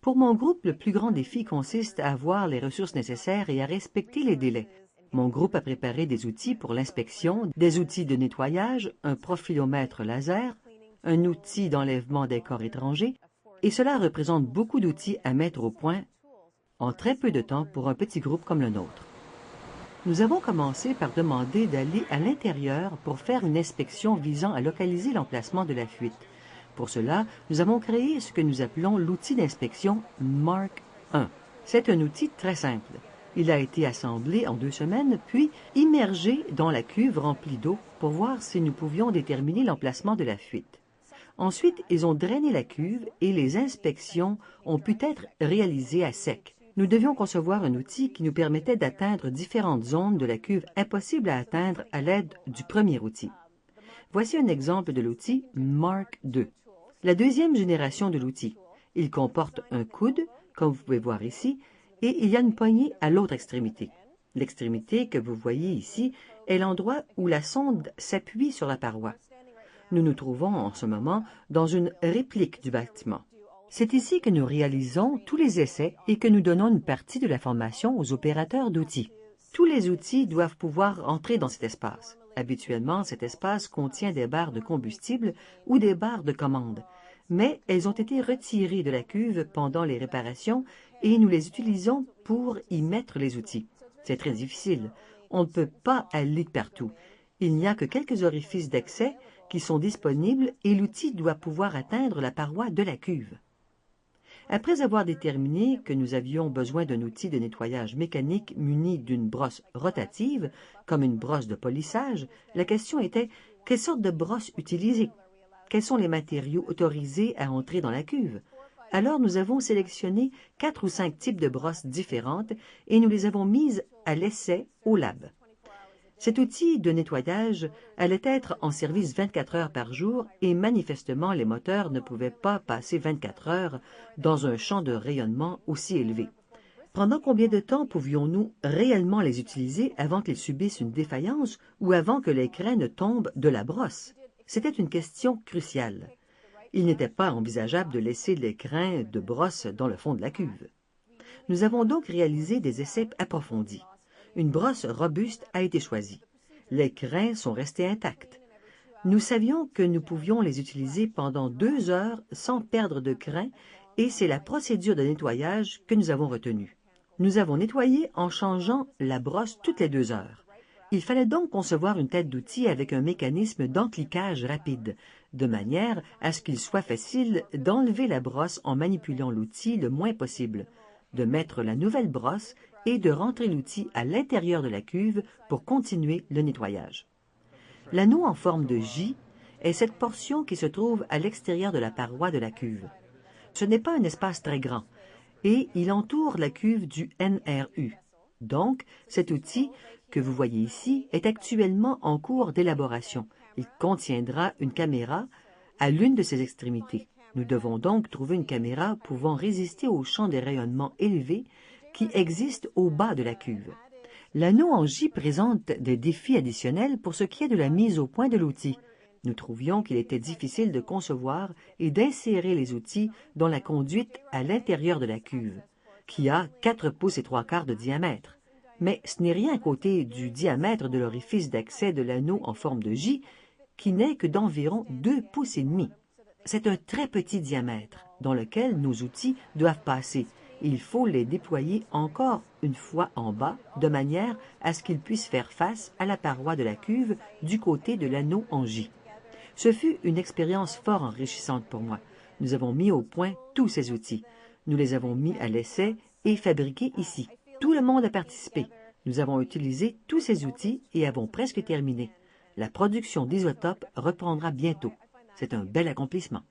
Pour mon groupe, le plus grand défi consiste à avoir les ressources nécessaires et à respecter les délais. Mon groupe a préparé des outils pour l'inspection, des outils de nettoyage, un profilomètre laser, un outil d'enlèvement des corps étrangers, et cela représente beaucoup d'outils à mettre au point en très peu de temps pour un petit groupe comme le nôtre. Nous avons commencé par demander d'aller à l'intérieur pour faire une inspection visant à localiser l'emplacement de la fuite. Pour cela, nous avons créé ce que nous appelons l'outil d'inspection Mark I. C'est un outil très simple. Il a été assemblé en 2 semaines, puis immergé dans la cuve remplie d'eau pour voir si nous pouvions déterminer l'emplacement de la fuite. Ensuite, ils ont drainé la cuve et les inspections ont pu être réalisées à sec. Nous devions concevoir un outil qui nous permettait d'atteindre différentes zones de la cuve impossibles à atteindre à l'aide du premier outil. Voici un exemple de l'outil Mark II. La deuxième génération de l'outil. Il comporte un coude, comme vous pouvez voir ici, et il y a une poignée à l'autre extrémité. L'extrémité que vous voyez ici est l'endroit où la sonde s'appuie sur la paroi. Nous nous trouvons en ce moment dans une réplique du bâtiment. C'est ici que nous réalisons tous les essais et que nous donnons une partie de la formation aux opérateurs d'outils. Tous les outils doivent pouvoir entrer dans cet espace. Habituellement, cet espace contient des barres de combustible ou des barres de commande, mais elles ont été retirées de la cuve pendant les réparations et nous les utilisons pour y mettre les outils. C'est très difficile. On ne peut pas aller partout. Il n'y a que quelques orifices d'accès qui sont disponibles et l'outil doit pouvoir atteindre la paroi de la cuve. Après avoir déterminé que nous avions besoin d'un outil de nettoyage mécanique muni d'une brosse rotative, comme une brosse de polissage, la question était quelle sorte de brosse utiliser? Quels sont les matériaux autorisés à entrer dans la cuve? Alors nous avons sélectionné 4 ou 5 types de brosses différentes et nous les avons mises à l'essai au lab. Cet outil de nettoyage allait être en service 24 heures par jour et manifestement les moteurs ne pouvaient pas passer 24 heures dans un champ de rayonnement aussi élevé. Pendant combien de temps pouvions-nous réellement les utiliser avant qu'ils subissent une défaillance ou avant que les crins ne tombent de la brosse? C'était une question cruciale. Il n'était pas envisageable de laisser les crins de brosse dans le fond de la cuve. Nous avons donc réalisé des essais approfondis. Une brosse robuste a été choisie. Les crins sont restés intacts. Nous savions que nous pouvions les utiliser pendant 2 heures sans perdre de crins et c'est la procédure de nettoyage que nous avons retenue. Nous avons nettoyé en changeant la brosse toutes les 2 heures. Il fallait donc concevoir une tête d'outil avec un mécanisme d'encliquage rapide, de manière à ce qu'il soit facile d'enlever la brosse en manipulant l'outil le moins possible, de mettre la nouvelle brosse et de rentrer l'outil à l'intérieur de la cuve pour continuer le nettoyage. L'anneau en forme de J est cette portion qui se trouve à l'extérieur de la paroi de la cuve. Ce n'est pas un espace très grand et il entoure la cuve du NRU. Donc, cet outil que vous voyez ici est actuellement en cours d'élaboration. Il contiendra une caméra à l'une de ses extrémités. Nous devons donc trouver une caméra pouvant résister au champ des rayonnements élevés qui existe au bas de la cuve. L'anneau en J présente des défis additionnels pour ce qui est de la mise au point de l'outil. Nous trouvions qu'il était difficile de concevoir et d'insérer les outils dans la conduite à l'intérieur de la cuve, qui a 4 pouces et 3/4 de diamètre. Mais ce n'est rien à côté du diamètre de l'orifice d'accès de l'anneau en forme de J, qui n'est que d'environ 2 pouces et demi. C'est un très petit diamètre dans lequel nos outils doivent passer. Il faut les déployer encore une fois en bas, de manière à ce qu'ils puissent faire face à la paroi de la cuve du côté de l'anneau en J. Ce fut une expérience fort enrichissante pour moi. Nous avons mis au point tous ces outils. Nous les avons mis à l'essai et fabriqués ici. Tout le monde a participé. Nous avons utilisé tous ces outils et avons presque terminé. La production d'isotopes reprendra bientôt. C'est un bel accomplissement.